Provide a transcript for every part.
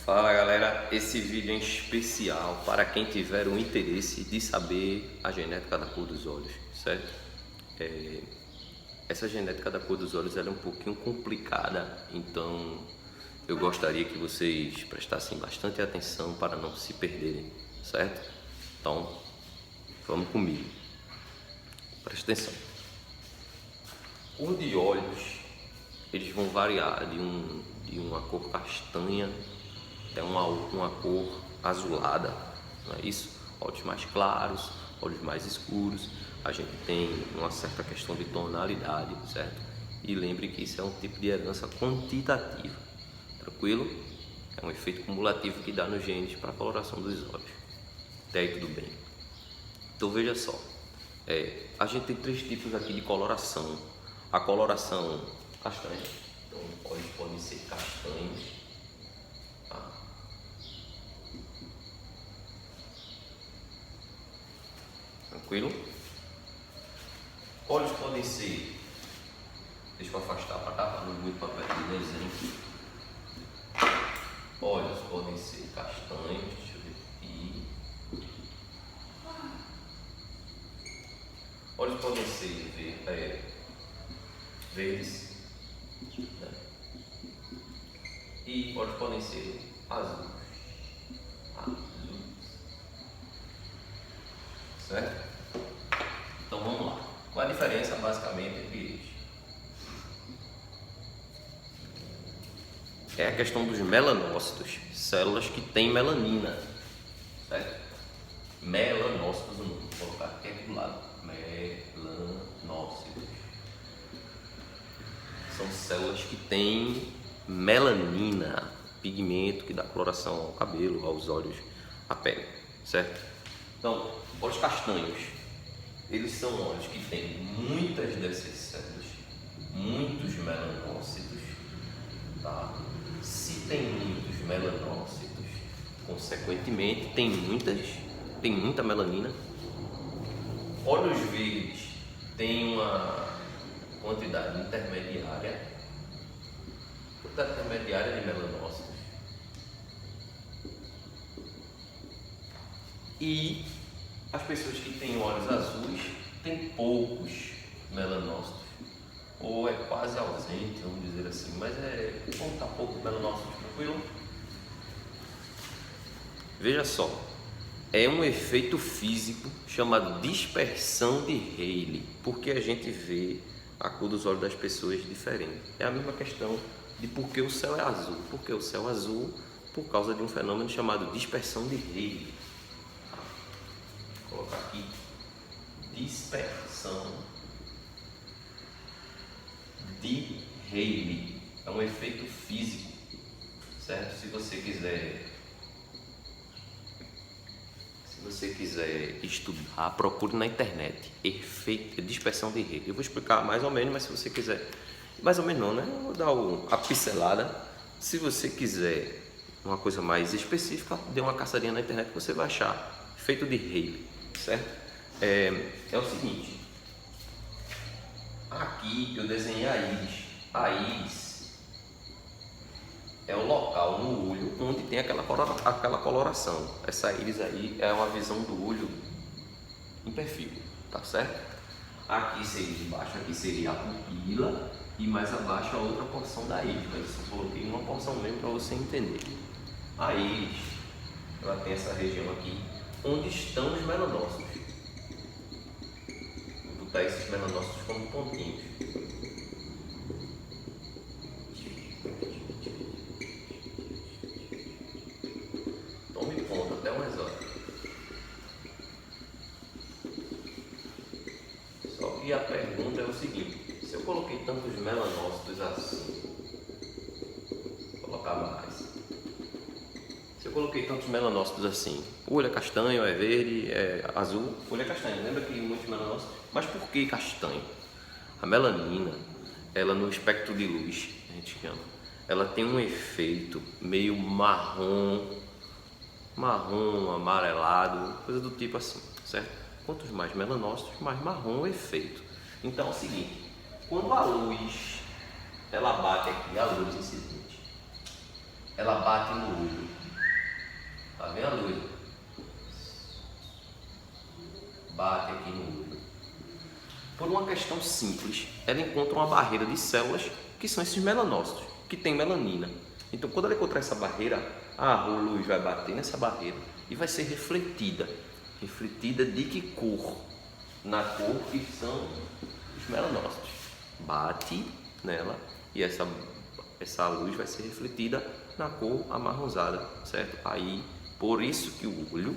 Fala galera, esse vídeo é em especial para quem tiver o interesse de saber a genética da cor dos olhos, certo? Essa genética da cor dos olhos ela é um pouquinho complicada, então eu gostaria que vocês prestassem bastante atenção para não se perderem, certo? Então, vamos comigo, presta atenção. Cor de olhos, eles vão variar de uma cor castanha até uma cor azulada, não é isso? Olhos mais claros, olhos mais escuros, a gente tem uma certa questão de tonalidade, certo? E lembre que isso é um tipo de herança quantitativa, tranquilo? É um efeito cumulativo que dá nos genes para a coloração dos olhos. Até aí tudo bem. Então veja só, a gente tem três tipos aqui de coloração. A coloração castanha, então olhos podem ser castanhos. Tranquilo? Olhos podem ser, deixa eu afastar para cá, para não muito para perto do desenho. Olhos podem ser castanhos, deixa eu ver aqui. Olhos podem ser verdes, né? E olhos podem ser azuis. Certo? Então vamos lá. Qual a diferença basicamente entre eles? É a questão dos melanócitos, células que têm melanina, certo? Melanócitos, vou colocar aqui do lado. Melanócitos são células que têm melanina, pigmento que dá coloração ao cabelo, aos olhos, à pele, certo? Então, olhos castanhos, eles são olhos que têm muitas dessas células, muitos melanócitos, tá? Se tem muitos melanócitos, consequentemente tem muita melanina. Olhos verdes têm uma quantidade intermediária de melanócitos. E as pessoas que têm olhos azuis têm poucos melanócitos, ou é quase ausente, vamos dizer assim, mas como está pouco melanócitos, tranquilo? Veja só, é um efeito físico chamado dispersão de Rayleigh, porque a gente vê a cor dos olhos das pessoas diferente. É a mesma questão de por que o céu é azul. Porque o céu é azul por causa de um fenômeno chamado dispersão de Rayleigh. Vou colocar aqui dispersão de Rayleigh. É um efeito físico, certo? Se você quiser estudar, procure na internet dispersão de Rayleigh. Eu vou explicar mais ou menos, mas se você quiser, mais ou menos não, né? Eu vou dar a pincelada. Se você quiser uma coisa mais específica, dê uma caçadinha na internet que você vai achar efeito de Rayleigh, certo? É o seguinte, aqui eu desenhei a íris. A íris é o local no olho onde tem aquela coloração. Essa íris aí é uma visão do olho em perfil, tá certo? Aqui seria embaixo, aqui seria a pupila e mais abaixo a outra porção da íris, mas eu só coloquei uma porção mesmo para você entender. A íris, ela tem essa região aqui onde estão os melanócitos. Vou botar esses melanócitos como pontinhos. Tome conta até umas horas. Só que a pergunta é o seguinte: se eu coloquei tantos melanócitos assim, vou colocar mais. Se eu coloquei tantos melanócitos assim, o olho é castanho, é verde, é azul, o olho é castanho. Lembra que muitos melanócitos? Mas por que castanho? A melanina, ela no espectro de luz, a gente chama, ela tem um efeito meio marrom, amarelado, coisa do tipo assim, certo? Quantos mais melanócitos, mais marrom o efeito. Então é o seguinte, quando a luz, ela bate aqui, a luz incidente, ela bate no olho. Tá vendo a luz? Bate aqui no olho. Por uma questão simples, ela encontra uma barreira de células que são esses melanócitos, que tem melanina. Então, quando ela encontrar essa barreira, a luz vai bater nessa barreira e vai ser refletida. Refletida de que cor? Na cor que são os melanócitos. Bate nela e essa luz vai ser refletida na cor amarronzada, certo? Aí, por isso que o olho,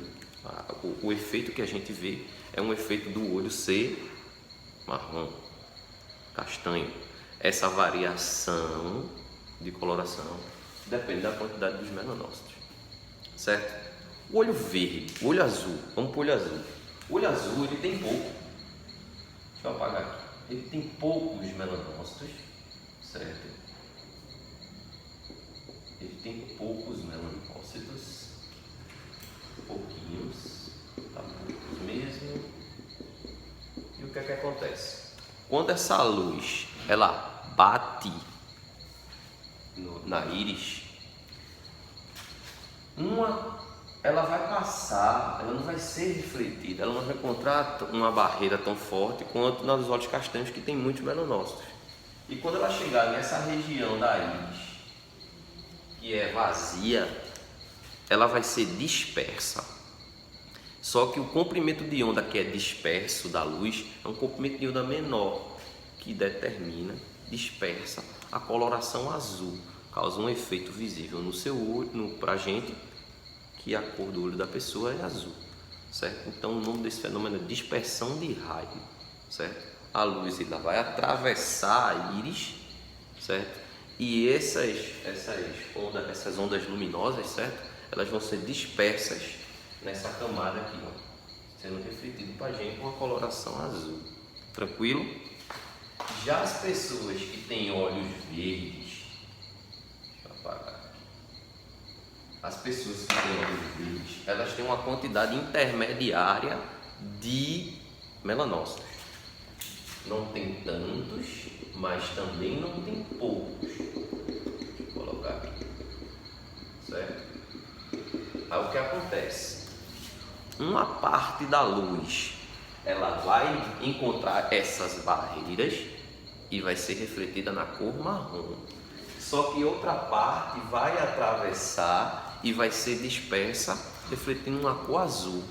o efeito que a gente vê é um efeito do olho ser marrom, castanho. Essa variação de coloração depende da quantidade dos melanócitos, certo? O olho verde, o olho azul, vamos para o olho azul. O olho azul, ele tem pouco. Deixa eu apagar aqui. Ele tem poucos melanócitos, certo? Ele tem poucos melanócitos, pouquinhos, tá, poucos mesmo. E o que é que acontece? Quando essa luz, ela bate na íris, ela vai passar, ela não vai ser refletida, ela não vai encontrar uma barreira tão forte quanto nos olhos castanhos que tem muitos melanócitos. E quando ela chegar nessa região da íris, que é vazia, ela vai ser dispersa. Só que o comprimento de onda que é disperso da luz é um comprimento de onda menor, que determina, dispersa a coloração azul, causa um efeito visível no seu olho, para a gente, que a cor do olho da pessoa é azul, certo? Então o nome desse fenômeno é dispersão de raio, certo? A luz ela vai atravessar a íris, certo? E essas ondas luminosas, certo? Elas vão ser dispersas nessa camada aqui, ó, sendo refletido para a gente com a coloração azul. Tranquilo? Já as pessoas que têm olhos verdes, deixa eu apagar. As pessoas que têm olhos verdes, elas têm uma quantidade intermediária de melanócitos. Não tem tantos, mas também não tem poucos. Deixa eu colocar aqui, certo? Aí o que acontece? Uma parte da luz, ela vai encontrar essas barreiras e vai ser refletida na cor marrom. Só que outra parte vai atravessar e vai ser dispersa, refletindo uma cor azul.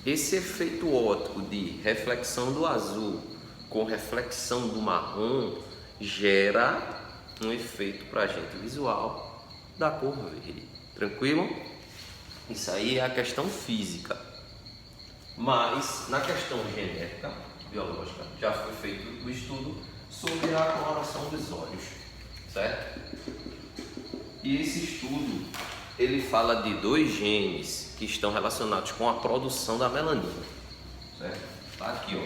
Esse efeito óptico de reflexão do azul com reflexão do marrom gera um efeito para a gente visual da cor verde. Tranquilo? Isso aí é a questão física. Mas na questão genética, biológica, já foi feito o estudo sobre a coloração dos olhos, certo? E esse estudo, ele fala de 2 genes que estão relacionados com a produção da melanina, certo? Tá aqui, ó.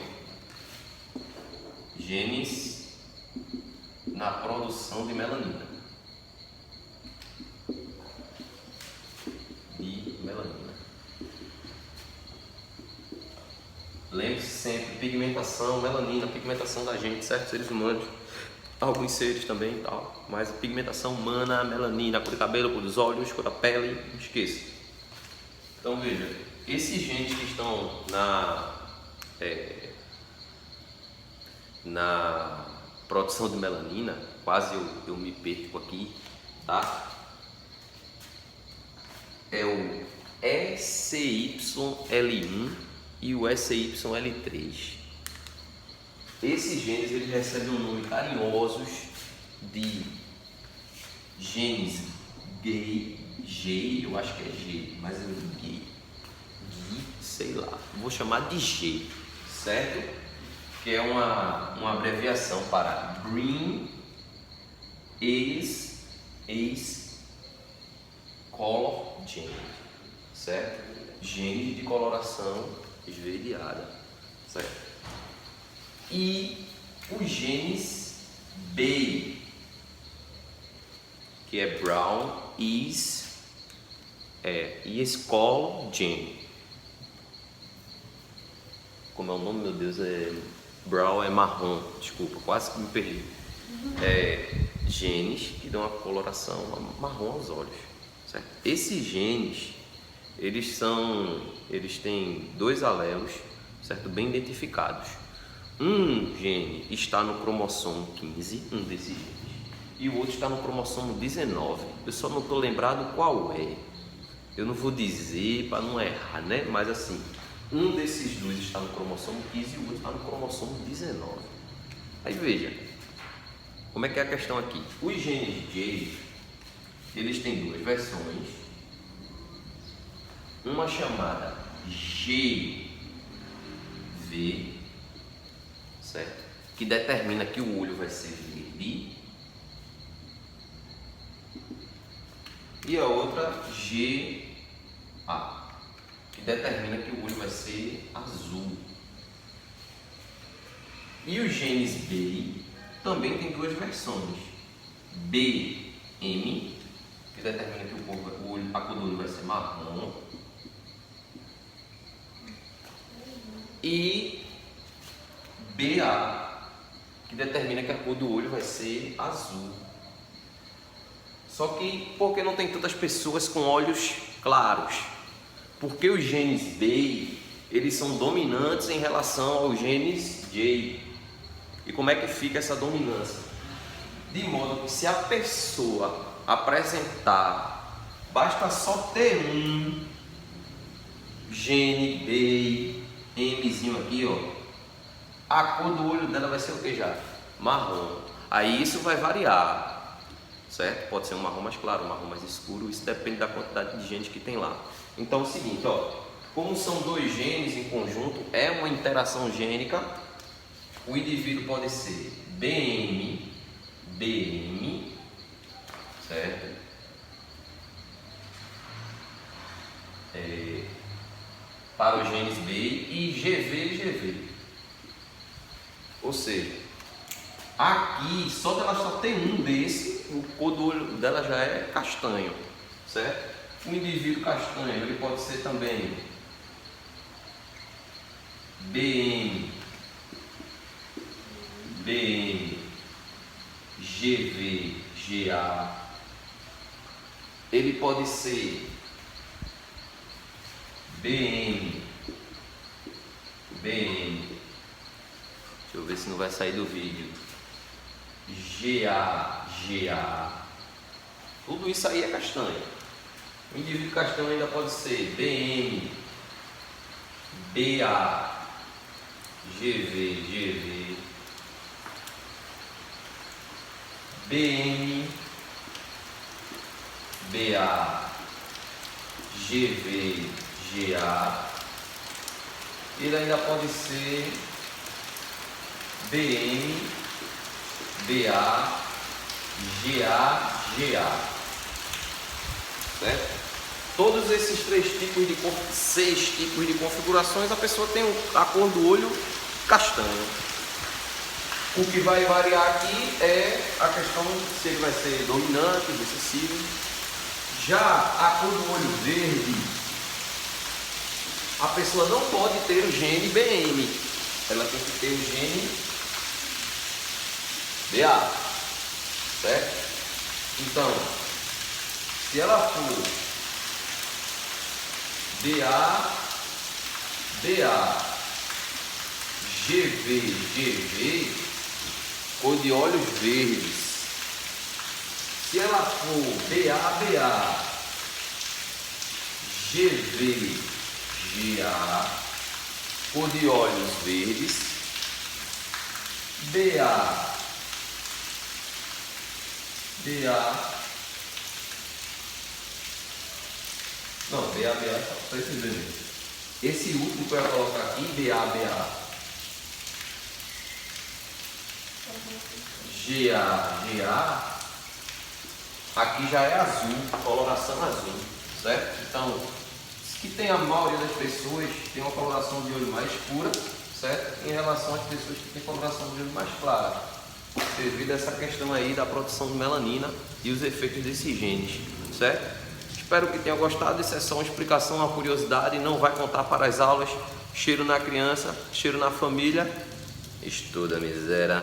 Genes na produção de melanina. Lembre-se sempre, pigmentação, melanina, pigmentação da gente, certo? Seres humanos, alguns seres também e tal, mas a pigmentação humana, melanina, cor do cabelo, cor dos olhos, cor da pele, não esqueça. Então veja, esses genes que estão na produção de melanina, quase eu me perco aqui, tá? É o SYL1 e o SYL3. Esses genes eles recebem um nome carinhosos de genes G, eu acho que é G, mas eu G, sei lá, vou chamar de G, certo? Que é uma abreviação para Green Ace Color Gene, certo? Genes de coloração esverdeada, certo? E os genes B, que é Brown Color Gene. Como é o nome, meu Deus, Brown é marrom, desculpa, quase que me perdi. Genes que dão a coloração marrom aos olhos. certo? Esses genes, eles têm 2 alelos, certo? Bem identificados. Um gene está no cromossomo 15, um desses genes, e o outro está no cromossomo 19. Eu só não estou lembrado qual é. Eu não vou dizer para não errar, né? Mas assim, um desses 2 está no cromossomo 15 e o outro está no cromossomo 19. Aí veja, como é que é a questão aqui? Os genes J, eles têm 2 versões. Uma chamada GV, certo? Que determina que o olho vai ser verde. E a outra GA, que determina que o olho vai ser azul. E os genes B também tem 2 versões. BM, que determina que a cor do olho vai ser marrom. E BA, que determina que a cor do olho vai ser azul. Só que por que não tem tantas pessoas com olhos claros? Porque os genes B, eles são dominantes em relação aos genes J. E como é que fica essa dominância? De modo que se a pessoa apresentar, basta só ter um gene B, Mzinho aqui, ó, a cor do olho dela vai ser o que já? Marrom. Aí isso vai variar, certo? Pode ser um marrom mais claro, um marrom mais escuro, isso depende da quantidade de genes que tem lá. Então é o seguinte, ó, como são 2 genes em conjunto, é uma interação gênica. O indivíduo pode ser BM, certo? Para os genes B e GV. Ou seja, aqui só dela só tem um desse, o cor do olho dela já é castanho, certo? Um indivíduo castanho, ele pode ser também BM, GV, GA. Ele pode ser BM. Deixa eu ver se não vai sair do vídeo. GA. Tudo isso aí é castanho. O indivíduo castanho ainda pode ser BM, BA, GV, BM, BA, GV, GA. Ele ainda pode ser BM, BA, GA. Certo? Todos esses 6 tipos de configurações, a pessoa tem a cor do olho castanho. O que vai variar aqui é a questão se ele vai ser dominante, recessivo. Já a cor do olho verde, a pessoa não pode ter o gene BM, ela tem que ter o gene BA, certo? Então, se ela for BA, GV, cor de olhos verdes. Se ela for BA, GV, GA, cor de olhos verdes. BA, não, BA, só para esses dois. Esse último que eu ia colocar aqui, BA, GA, aqui já é azul, coloração azul, certo? Então, que tem a maioria das pessoas tem uma coloração de olho mais escura, certo? Em relação às pessoas que têm coloração de olho mais clara, devido a essa questão aí da produção de melanina e os efeitos desses genes, certo? Espero que tenham gostado. Isso é só uma explicação, uma curiosidade, não vai contar para as aulas. Cheiro na criança, cheiro na família, estuda miséria.